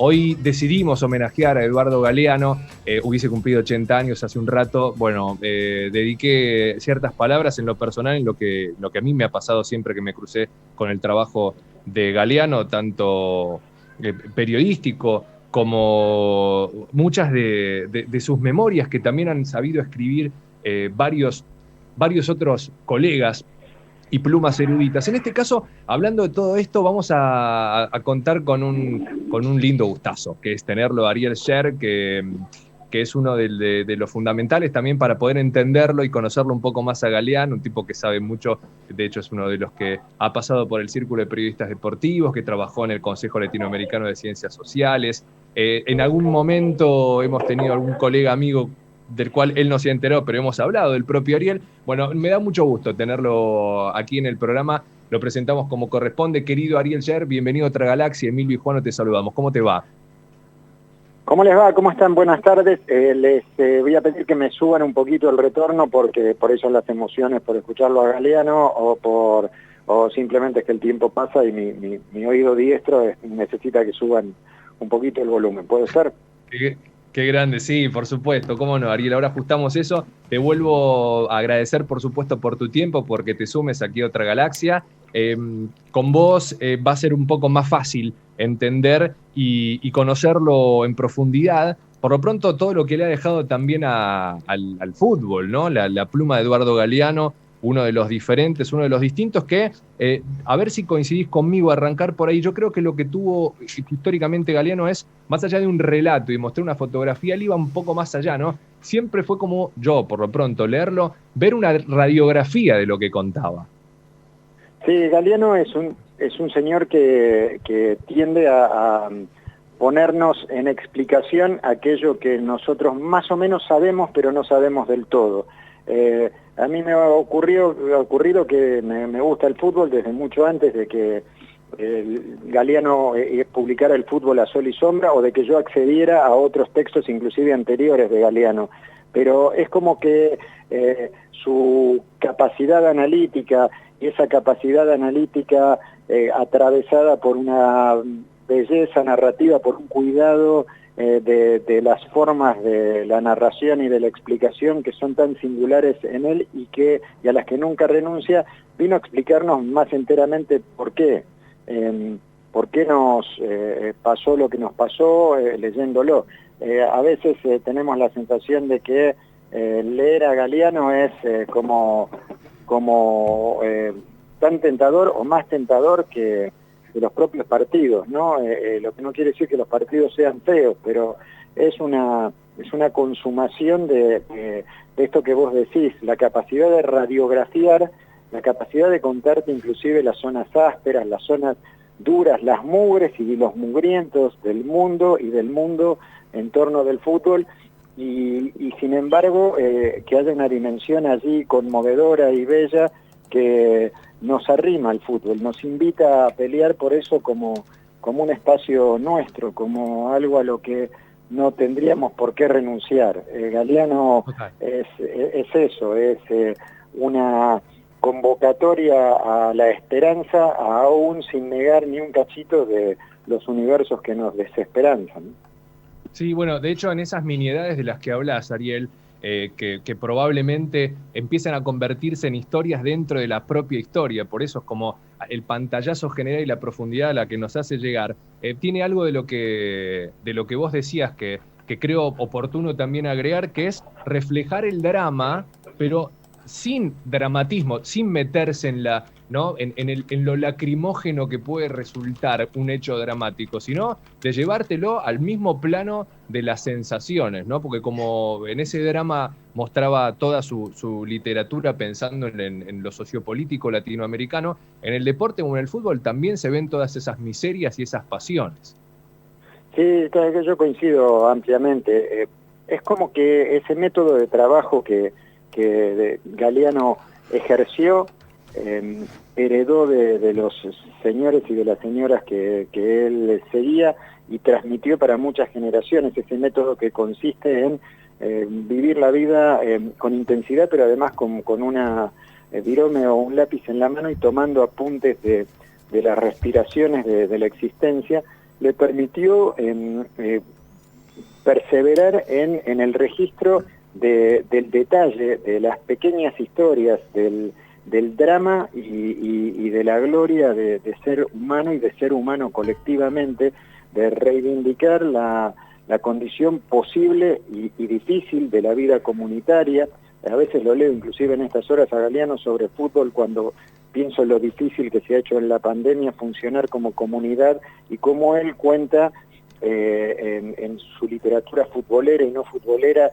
Hoy decidimos homenajear a Eduardo Galeano, hubiese cumplido 80 años hace un rato. Bueno, dediqué ciertas palabras en lo personal, en lo que a mí me ha pasado siempre que me crucé con el trabajo de Galeano, tanto periodístico como muchas de sus memorias que también han sabido escribir varios otros colegas y plumas eruditas. En este caso, hablando de todo esto, vamos a contar con un lindo gustazo, que es tenerlo a Ariel Sher, que es uno de los fundamentales también para poder entenderlo y conocerlo un poco más a Galeano, un tipo que sabe mucho. De hecho es uno de los que ha pasado por el Círculo de Periodistas Deportivos, que trabajó en el Consejo Latinoamericano de Ciencias Sociales. En algún momento hemos tenido algún colega amigo del cual él no se ha enterado, pero hemos hablado del propio Ariel. Bueno, me da mucho gusto tenerlo aquí en el programa. Lo presentamos como corresponde. Querido Ariel Sher, bienvenido a otra galaxia. Emilio y Juan, te saludamos. ¿Cómo te va? ¿Cómo les va? ¿Cómo están? Buenas tardes. Les voy a pedir que me suban un poquito el retorno, porque por eso las emociones, por escucharlo a Galeano, o simplemente es que el tiempo pasa y mi oído diestro necesita que suban un poquito el volumen. ¿Puede ser? Qué grande, sí, por supuesto, cómo no, Ariel, ahora ajustamos eso. Te vuelvo a agradecer, por supuesto, por tu tiempo, porque te sumes aquí a otra galaxia. Con vos va a ser un poco más fácil entender y conocerlo en profundidad. Por lo pronto, todo lo que le ha dejado también al fútbol, ¿no? La pluma de Eduardo Galeano, uno de los diferentes, uno de los distintos que, a ver si coincidís conmigo, arrancar por ahí. Yo creo que lo que tuvo históricamente Galeano es, más allá de un relato y mostrar una fotografía, él iba un poco más allá, ¿no? Siempre fue como yo, por lo pronto, leerlo, ver una radiografía de lo que contaba. Sí, Galeano es un señor que tiende a ponernos en explicación aquello que nosotros más o menos sabemos, pero no sabemos del todo. A mí me ha ocurrido que me gusta el fútbol desde mucho antes de que Galeano publicara El fútbol a sol y sombra, o de que yo accediera a otros textos inclusive anteriores de Galeano. Pero es como que su capacidad analítica, y esa capacidad analítica atravesada por una belleza narrativa, por un cuidado de las formas de la narración y de la explicación que son tan singulares en él y a las que nunca renuncia, vino a explicarnos más enteramente por qué nos pasó lo que nos pasó leyéndolo. A veces tenemos la sensación de que leer a Galeano es como tan tentador o más tentador que los propios partidos, ¿no? Lo que no quiere decir que los partidos sean feos, pero es una consumación de esto que vos decís, la capacidad de radiografiar, la capacidad de contarte inclusive las zonas ásperas, las zonas duras, las mugres y los mugrientos del mundo y del mundo en torno del fútbol, y sin embargo que haya una dimensión allí conmovedora y bella que nos arrima al fútbol, nos invita a pelear por eso como un espacio nuestro, como algo a lo que no tendríamos por qué renunciar. Galeano es eso, es una convocatoria a la esperanza, aún sin negar ni un cachito de los universos que nos desesperanzan. Sí, bueno, de hecho en esas miniedades de las que hablas, Ariel, que probablemente empiezan a convertirse en historias dentro de la propia historia, por eso es como el pantallazo general y la profundidad a la que nos hace llegar, tiene algo de lo que vos decías que creo oportuno también agregar, que es reflejar el drama, pero sin dramatismo, sin meterse en la, ¿no? en lo lacrimógeno que puede resultar un hecho dramático, sino de llevártelo al mismo plano de las sensaciones, ¿no? Porque como en ese drama mostraba toda su literatura pensando en lo sociopolítico latinoamericano, en el deporte o en el fútbol también se ven todas esas miserias y esas pasiones. Sí, yo coincido ampliamente. Es como que ese método de trabajo que Galeano ejerció, heredó de los señores y de las señoras que él seguía y transmitió para muchas generaciones, ese método que consiste en vivir la vida con intensidad, pero además con una virome o un lápiz en la mano y tomando apuntes de las respiraciones de la existencia, le permitió perseverar en el registro del detalle, de las pequeñas historias, del drama y de la gloria de ser humano y de ser humano colectivamente, de reivindicar la condición posible y difícil de la vida comunitaria. A veces lo leo inclusive en estas horas a Galeano sobre fútbol cuando pienso en lo difícil que se ha hecho en la pandemia funcionar como comunidad y cómo él cuenta en su literatura futbolera y no futbolera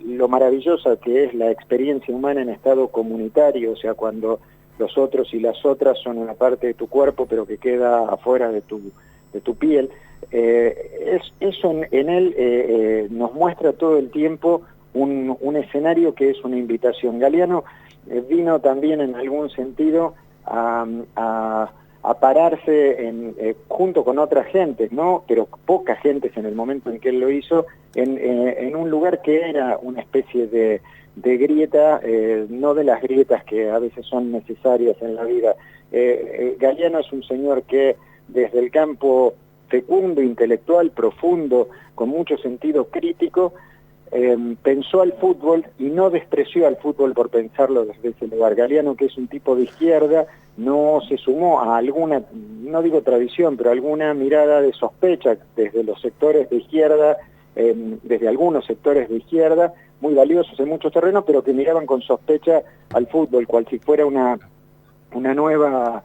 lo maravillosa que es la experiencia humana en estado comunitario, o sea, cuando los otros y las otras son una parte de tu cuerpo pero que queda afuera de tu piel. Eso en él nos muestra todo el tiempo un escenario que es una invitación. Galeano vino también en algún sentido a pararse junto con otras gentes, ¿no? Pero pocas gentes en el momento en que él lo hizo, en un lugar que era una especie de grieta, no de las grietas que a veces son necesarias en la vida. Galeano es un señor que desde el campo fecundo, intelectual, profundo, con mucho sentido crítico, pensó al fútbol y no despreció al fútbol por pensarlo desde ese lugar. Galeano, que es un tipo de izquierda, no se sumó a alguna, no digo tradición, pero alguna mirada de sospecha desde los sectores de izquierda, desde algunos sectores de izquierda, muy valiosos en muchos terrenos, pero que miraban con sospecha al fútbol, cual si fuera una nueva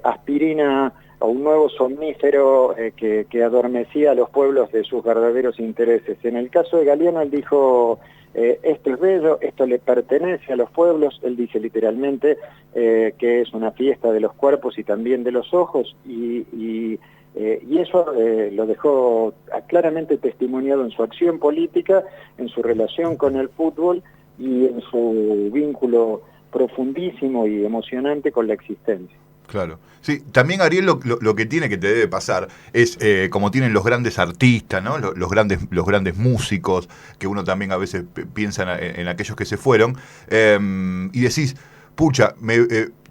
aspirina o un nuevo somnífero que adormecía a los pueblos de sus verdaderos intereses. En el caso de Galeano, él dijo, esto es bello, esto le pertenece a los pueblos, él dice literalmente que es una fiesta de los cuerpos y también de los ojos, y eso lo dejó claramente testimoniado en su acción política, en su relación con el fútbol y en su vínculo profundísimo y emocionante con la existencia. Claro. Sí, también Ariel lo que tiene que te debe pasar es como tienen los grandes artistas, ¿no? Los grandes músicos, que uno también a veces piensa en aquellos que se fueron, y decís, pucha,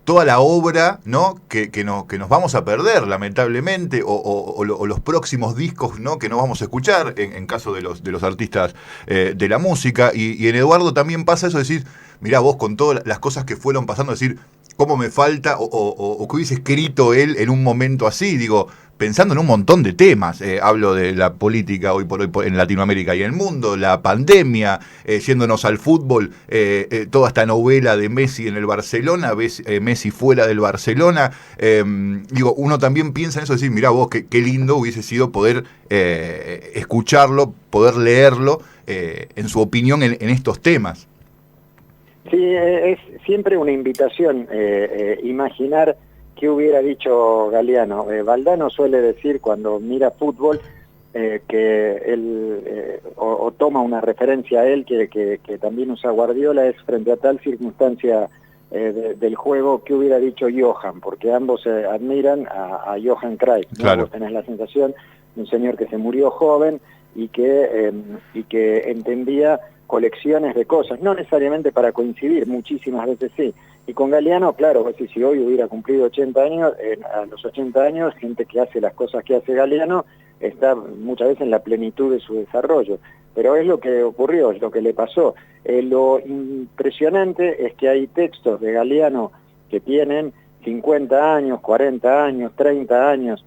toda la obra, ¿no? que nos vamos a perder, lamentablemente, o los próximos discos, ¿no? que no vamos a escuchar, en caso de los artistas de la música, y en Eduardo también pasa eso, decís, mirá vos, con todas las cosas que fueron pasando, decir, cómo me falta, o que hubiese escrito él en un momento así, digo, pensando en un montón de temas, hablo de la política hoy por hoy en Latinoamérica y en el mundo, la pandemia, yéndonos al fútbol, toda esta novela de Messi en el Barcelona, Messi fuera del Barcelona, digo, uno también piensa en eso, decir, mirá vos, qué lindo hubiese sido poder escucharlo, poder leerlo, en su opinión en estos temas. Sí, es siempre una invitación imaginar qué hubiera dicho Galeano. Valdano suele decir cuando mira fútbol que él, o toma una referencia a él que también usa Guardiola, es frente a tal circunstancia del juego, qué hubiera dicho Johan, porque ambos admiran a Johan Cruyff, ¿no? Claro. Vos tenés la sensación de un señor que se murió joven y que entendía colecciones de cosas, no necesariamente para coincidir, muchísimas veces sí. Y con Galeano, claro, si hoy hubiera cumplido 80 años, a los 80 años, gente que hace las cosas que hace Galeano está muchas veces en la plenitud de su desarrollo. Pero es lo que ocurrió, es lo que le pasó. Lo impresionante es que hay textos de Galeano que tienen 50 años, 40 años, 30 años,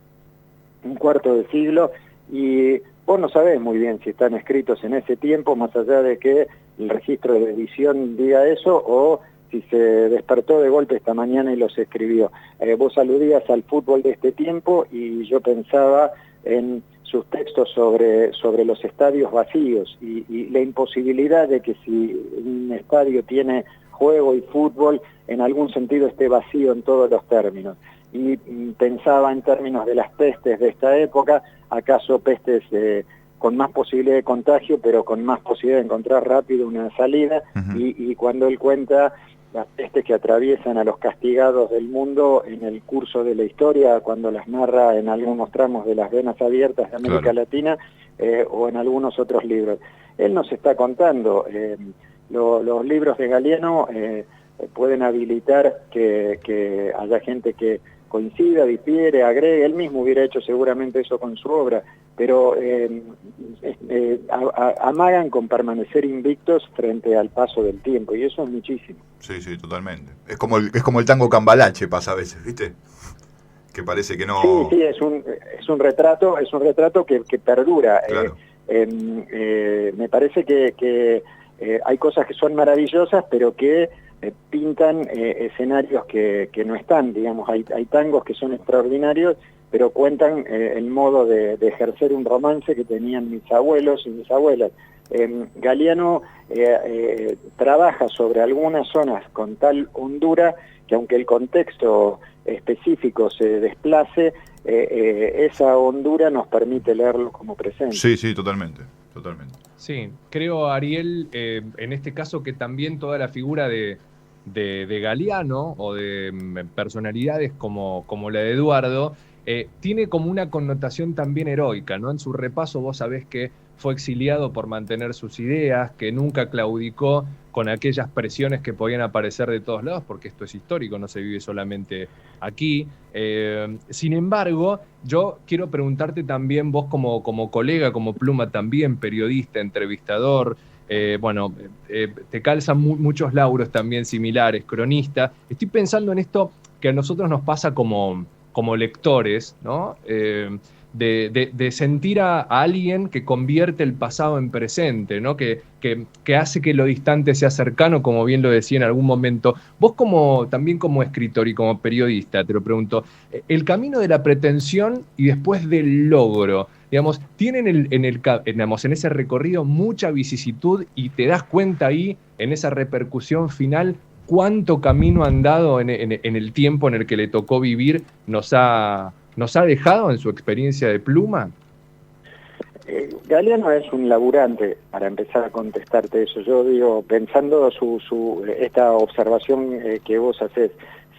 un cuarto de siglo, y vos no sabés muy bien si están escritos en ese tiempo, más allá de que el registro de edición diga eso, o si se despertó de golpe esta mañana y los escribió. Vos aludías al fútbol de este tiempo y yo pensaba en sus textos sobre los estadios vacíos y la imposibilidad de que si un estadio tiene juego y fútbol, en algún sentido esté vacío en todos los términos. Y pensaba en términos de las pestes de esta época, acaso pestes con más posibilidad de contagio, pero con más posibilidad de encontrar rápido una salida, y cuando él cuenta las pestes que atraviesan a los castigados del mundo en el curso de la historia, cuando las narra en algunos tramos de Las Venas Abiertas de América Latina, o en algunos otros libros. Él nos está contando, los libros de Galeano pueden habilitar que haya gente que coincida, difiere, agregue, él mismo hubiera hecho seguramente eso con su obra, pero amagan con permanecer invictos frente al paso del tiempo, y eso es muchísimo. Sí, sí, totalmente. Es como el tango cambalache, pasa a veces, ¿viste? Que parece que no... Sí, sí, es un retrato que perdura. Claro. Me parece que hay cosas que son maravillosas, pero que pintan escenarios que no están, digamos. Hay tangos que son extraordinarios, pero cuentan el modo de ejercer un romance que tenían mis abuelos y mis abuelas. Galeano trabaja sobre algunas zonas con tal hondura que, aunque el contexto específico se desplace, esa hondura nos permite leerlo como presente. Sí, sí, totalmente, totalmente. Sí, creo, Ariel, en este caso que también toda la figura de Galeano o de personalidades como la de Eduardo, tiene como una connotación también heroica, ¿no? En su repaso vos sabés que fue exiliado por mantener sus ideas, que nunca claudicó con aquellas presiones que podían aparecer de todos lados, porque esto es histórico, no se vive solamente aquí. Sin embargo, yo quiero preguntarte también, vos como colega, como Pluma también, periodista, entrevistador, te calzan muchos lauros también similares, cronista. Estoy pensando en esto que a nosotros nos pasa como lectores, ¿no? De sentir a alguien que convierte el pasado en presente, ¿no? Que hace que lo distante sea cercano, como bien lo decía en algún momento. Vos también como escritor y como periodista, te lo pregunto, el camino de la pretensión y después del logro, digamos, tienen en ese recorrido mucha vicisitud, y te das cuenta ahí, en esa repercusión final, cuánto camino andado en el tiempo en el que le tocó vivir nos ha dejado en su experiencia de Pluma. Galeano es un laburante, para empezar a contestarte eso. Yo digo, pensando esta observación que vos hacés,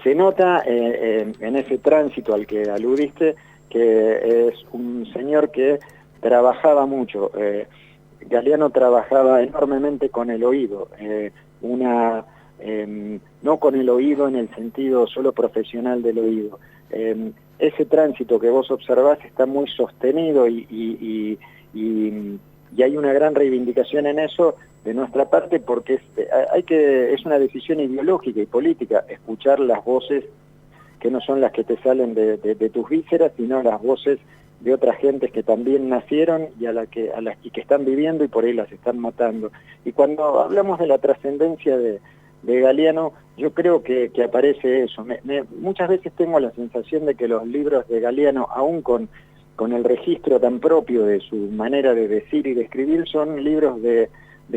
se nota en ese tránsito al que aludiste que es un señor que trabajaba mucho. Galeano trabajaba enormemente con el oído, no con el oído en el sentido solo profesional del oído. Ese tránsito que vos observás está muy sostenido y hay una gran reivindicación en eso de nuestra parte, porque es una decisión ideológica y política escuchar las voces que no son las que te salen de tus vísceras, sino las voces de otras gentes que también nacieron y que están viviendo y por ahí las están matando. Y cuando hablamos de la trascendencia de Galeano, yo creo que aparece eso. Muchas veces tengo la sensación de que los libros de Galeano, aún con el registro tan propio de su manera de decir y de escribir, son libros de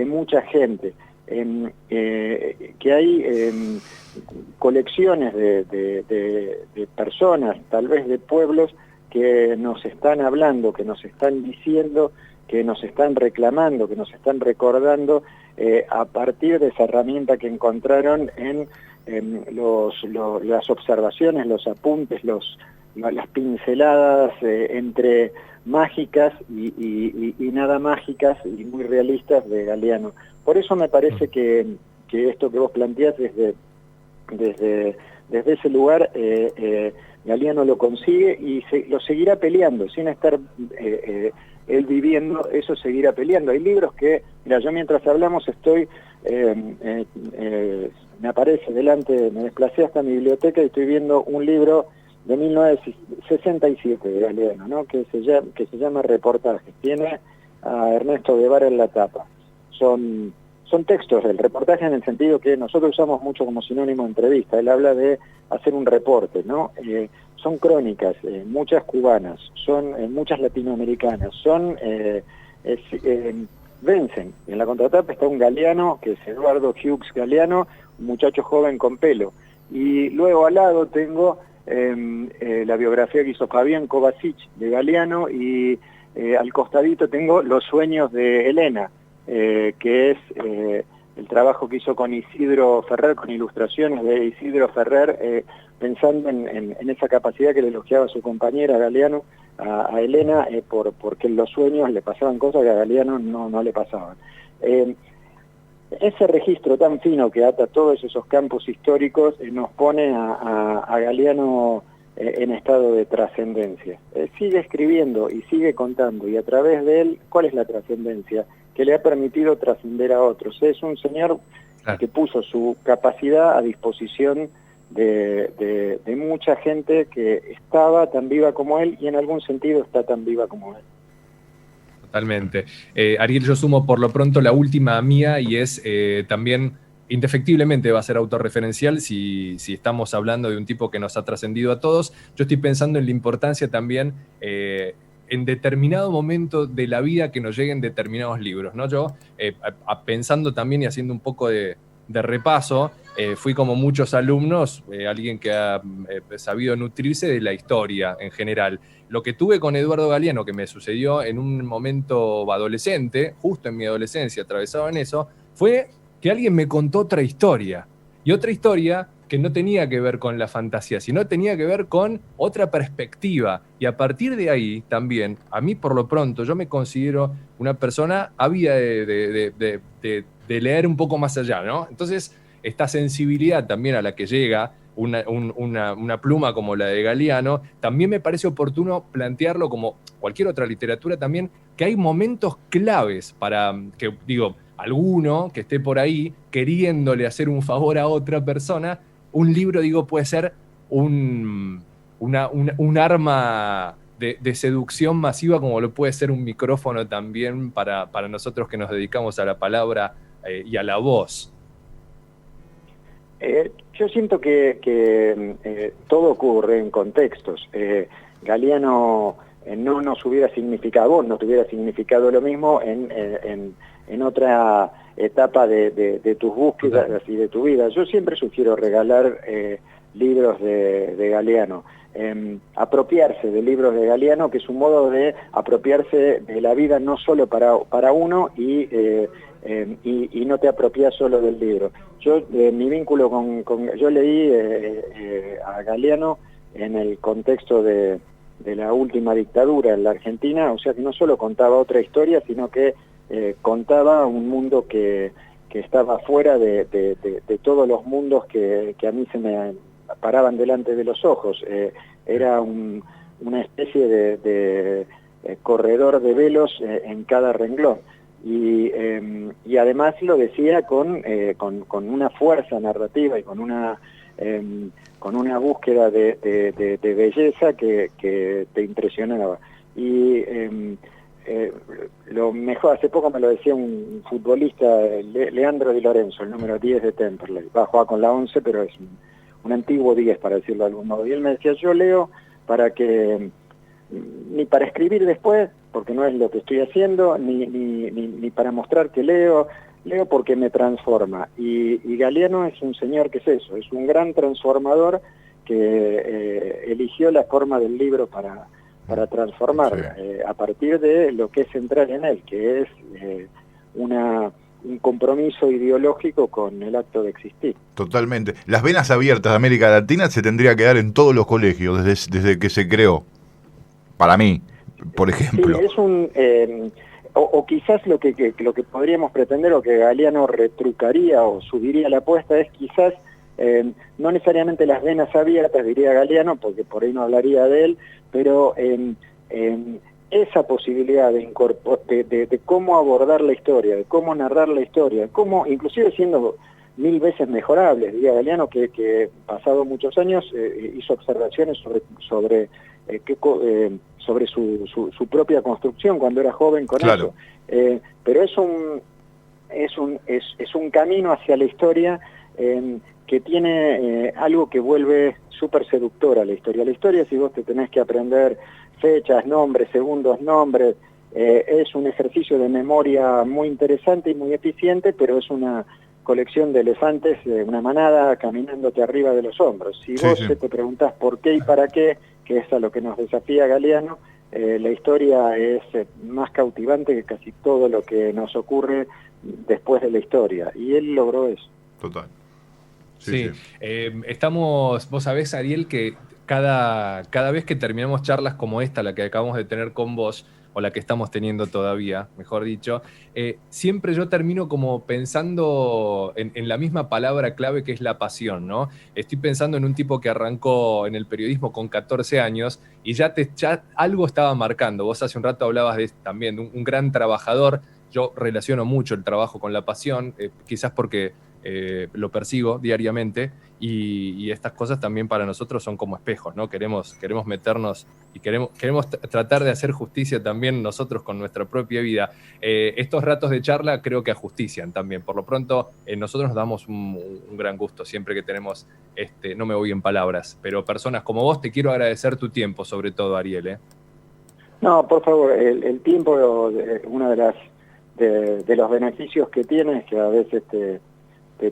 mucha gente. Que hay colecciones de personas, tal vez de pueblos, que nos están hablando, que nos están diciendo, que nos están reclamando, que nos están recordando a partir de esa herramienta que encontraron en las observaciones, los apuntes, las pinceladas entre mágicas y nada mágicas y muy realistas de Galeano. Por eso me parece que esto que vos planteás desde ese lugar, Galeano lo consigue y lo seguirá peleando, sin estar él viviendo, eso seguirá peleando. Hay libros que, mira, yo mientras hablamos estoy, me aparece delante, me desplacé hasta mi biblioteca y estoy viendo un libro de 1967 de Galeano, ¿no? que se llama Reportajes. Tiene a Ernesto Guevara en la tapa. Son textos del reportaje en el sentido que nosotros usamos mucho como sinónimo de entrevista. Él habla de hacer un reporte, ¿no? Son crónicas, muchas cubanas, son muchas latinoamericanas, vencen. En la contratapa está un Galeano, que es Eduardo Hughes Galeano, un muchacho joven con pelo. Y luego al lado tengo la biografía que hizo Fabián Kovacic de Galeano, y al costadito tengo Los sueños de Elena, que es el trabajo que hizo con Isidro Ferrer, con ilustraciones de Isidro Ferrer, pensando en esa capacidad que le elogiaba su compañera Galeano a Elena, porque en los sueños le pasaban cosas que a Galeano no le pasaban. Ese registro tan fino que ata todos esos campos históricos nos pone a Galeano en estado de trascendencia. Sigue escribiendo y sigue contando, y a través de él, ¿cuál es la trascendencia? Que le ha permitido trascender a otros. Es un señor que puso su capacidad a disposición de mucha gente que estaba tan viva como él y en algún sentido está tan viva como él. Totalmente. Ariel, yo sumo por lo pronto la última mía y es también, indefectiblemente va a ser autorreferencial si estamos hablando de un tipo que nos ha trascendido a todos. Yo estoy pensando en la importancia también en determinado momento de la vida que nos lleguen determinados libros, ¿no? Yo, pensando también y haciendo un poco de repaso, fui como muchos alumnos, alguien que ha sabido nutrirse de la historia en general. Lo que tuve con Eduardo Galeano, que me sucedió en un momento adolescente, justo en mi adolescencia, atravesado en eso, fue que alguien me contó otra historia. Y otra historia que no tenía que ver con la fantasía, sino tenía que ver con otra perspectiva. Y a partir de ahí también, a mí por lo pronto, yo me considero una persona ávida de leer un poco más allá, ¿no? Entonces, esta sensibilidad también a la que llega una pluma como la de Galeano, también me parece oportuno plantearlo como cualquier otra literatura también, que hay momentos claves para que, digo, alguno que esté por ahí queriéndole hacer un favor a otra persona, un libro, digo, puede ser un arma de seducción masiva, como lo puede ser un micrófono también para nosotros que nos dedicamos a la palabra y a la voz. Yo siento que todo ocurre en contextos. Galeano no nos hubiera significado, vos no te hubiera significado lo mismo en otra etapa de tus búsquedas y de tu vida. Yo siempre sugiero regalar libros de Galeano. Apropiarse de libros de Galeano, que es un modo de apropiarse de la vida no solo para uno y no te apropias solo del libro. Yo, mi vínculo yo leí a Galeano en el contexto de la última dictadura en la Argentina, o sea que no solo contaba otra historia, sino que contaba un mundo que estaba fuera de todos los mundos que a mí se me paraban delante de los ojos. Era una especie de corredor de velos en cada renglón. Y además lo decía con una fuerza narrativa y con una búsqueda de belleza que te impresionaba. Y lo mejor, hace poco me lo decía un futbolista, Leandro Di Lorenzo, el número 10 de Temperley. Va a jugar con la 11, pero es un antiguo 10, para decirlo de algún modo. Y él me decía, yo leo ni para escribir después, porque no es lo que estoy haciendo, ni para mostrar que leo porque me transforma. Y Galeano es un señor que es eso, es un gran transformador que eligió la forma del libro para transformarla, a partir de lo que es central en él, que es un compromiso ideológico con el acto de existir. Totalmente. Las venas abiertas de América Latina se tendría que dar en todos los colegios desde que se creó. Para mí, por ejemplo. Sí, es o quizás lo que podríamos pretender, o que Galeano retrucaría o subiría la apuesta, es quizás no necesariamente las venas abiertas, diría Galeano, porque por ahí no hablaría de él, pero esa posibilidad de cómo abordar la historia, de cómo narrar la historia, cómo, inclusive siendo 1000 veces mejorables, diría Galeano, que pasado muchos años hizo observaciones sobre su propia construcción cuando era joven con eso. Pero es un camino hacia la historia que tiene algo que vuelve súper seductora a la historia. La historia, si vos te tenés que aprender fechas, nombres, segundos, nombres, es un ejercicio de memoria muy interesante y muy eficiente, pero es una colección de elefantes, una manada caminándote arriba de los hombros. Si vos te preguntás por qué y para qué, que es a lo que nos desafía Galeano, la historia es más cautivante que casi todo lo que nos ocurre después de la historia, y él logró eso. Total. Sí. Estamos, vos sabés, Ariel, que cada vez que terminamos charlas como esta, la que acabamos de tener con vos, o la que estamos teniendo todavía, mejor dicho, siempre yo termino como pensando en la misma palabra clave que es la pasión, ¿no? Estoy pensando en un tipo que arrancó en el periodismo con 14 años y ya algo estaba marcando. Vos hace un rato hablabas también de un gran trabajador. Yo relaciono mucho el trabajo con la pasión, quizás porque lo persigo diariamente y estas cosas también para nosotros son como espejos, ¿no? Queremos meternos y queremos tratar de hacer justicia también nosotros con nuestra propia vida. Estos ratos de charla creo que ajustician también. Por lo pronto, nosotros nos damos un gran gusto siempre que tenemos, no me voy en palabras, pero personas como vos, te quiero agradecer tu tiempo, sobre todo, Ariel, ¿eh? No, por favor, el tiempo, una de los beneficios que tiene es que a veces te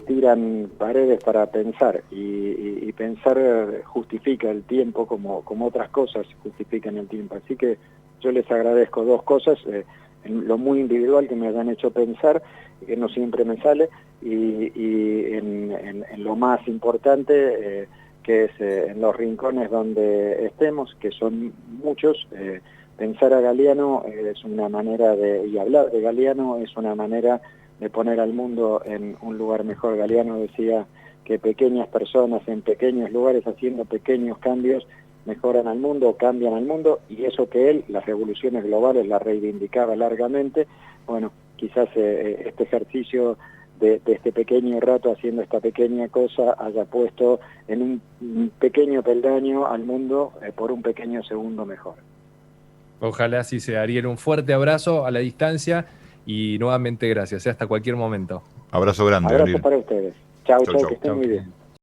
tiran paredes para pensar y pensar justifica el tiempo como otras cosas justifican el tiempo. Así que yo les agradezco dos cosas, en lo muy individual que me hayan hecho pensar, que no siempre me sale, y en lo más importante, que es en los rincones donde estemos, que son muchos. Pensar a Galeano es una manera y hablar de Galeano es una manera de poner al mundo en un lugar mejor. Galeano decía que pequeñas personas en pequeños lugares haciendo pequeños cambios mejoran al mundo, cambian al mundo, y eso que él, las revoluciones globales, las reivindicaba largamente. Bueno, quizás este ejercicio de este pequeño rato haciendo esta pequeña cosa haya puesto en un pequeño peldaño al mundo por un pequeño segundo mejor. Ojalá así sea, Ariel. Un fuerte abrazo a la distancia y nuevamente gracias. Hasta cualquier momento. Abrazo grande, Abrazo Ariel. para ustedes. Chau, Chau, chau, chau. que estén muy bien.